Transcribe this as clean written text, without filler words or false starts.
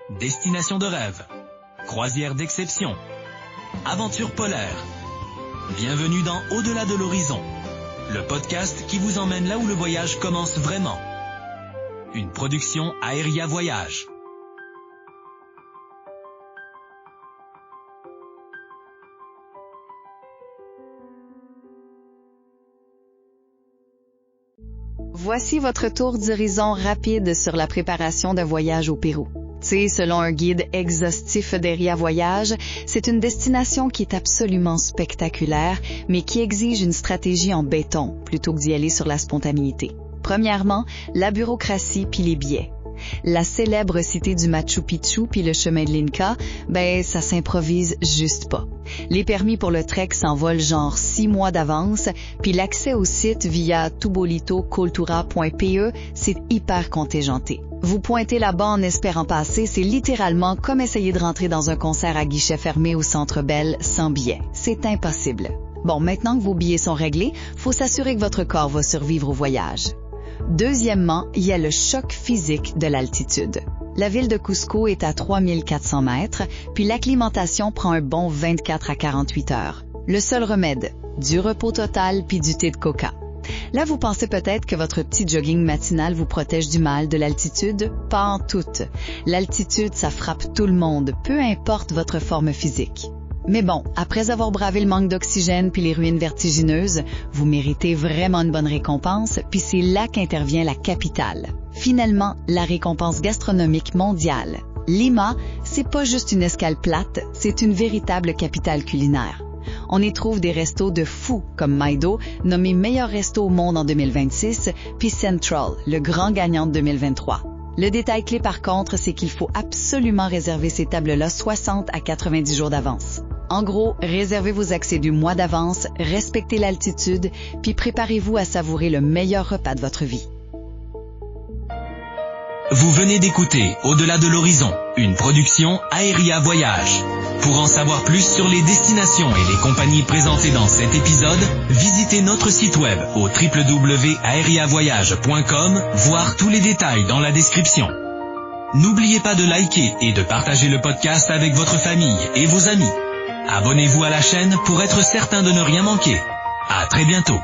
Destination de rêve, croisière d'exception, aventure polaire. Bienvenue dans Au-delà de l'horizon, le podcast qui vous emmène là où le voyage commence vraiment. Une production Aéria Voyage. Voici votre tour d'horizon rapide sur la préparation d'un voyage au Pérou. Selon un guide exhaustif d'Aéria Voyage, c'est une destination qui est absolument spectaculaire, mais qui exige une stratégie en béton plutôt que d'y aller sur la spontanéité. Premièrement, la bureaucratie puis les billets. La célèbre cité du Machu Picchu puis le chemin de l'Inca, ça s'improvise juste pas. Les permis pour le trek s'envolent genre 6 mois d'avance, puis l'accès au site via tubolitocultura.pe, c'est hyper contingenté. Vous pointez là-bas en espérant passer, c'est littéralement comme essayer de rentrer dans un concert à guichet fermé au Centre Bell sans billet. C'est impossible. Bon, maintenant que vos billets sont réglés, faut s'assurer que votre corps va survivre au voyage. Deuxièmement, il y a le choc physique de l'altitude. La ville de Cusco est à 3400 mètres, puis l'acclimatation prend un bon 24 à 48 heures. Le seul remède, du repos total puis du thé de coca. Là, vous pensez peut-être que votre petit jogging matinal vous protège du mal de l'altitude? Pas en tout. L'altitude, ça frappe tout le monde, peu importe votre forme physique. Mais bon, après avoir bravé le manque d'oxygène puis les ruines vertigineuses, vous méritez vraiment une bonne récompense, puis c'est là qu'intervient la capitale. Finalement, la récompense gastronomique mondiale. Lima, c'est pas juste une escale plate, c'est une véritable capitale culinaire. On y trouve des restos de fous comme Maido, nommé meilleur resto au monde en 2026, puis Central, le grand gagnant de 2023. Le détail clé par contre, c'est qu'il faut absolument réserver ces tables-là 60 à 90 jours d'avance. En gros, réservez vos accès du mois d'avance, respectez l'altitude, puis préparez-vous à savourer le meilleur repas de votre vie. Vous venez d'écouter Au-delà de l'horizon, une production Aéria Voyage. Pour en savoir plus sur les destinations et les compagnies présentées dans cet épisode, visitez notre site web au www.aeriavoyage.com, voir tous les détails dans la description. N'oubliez pas de liker et de partager le podcast avec votre famille et vos amis. Abonnez-vous à la chaîne pour être certain de ne rien manquer. À très bientôt.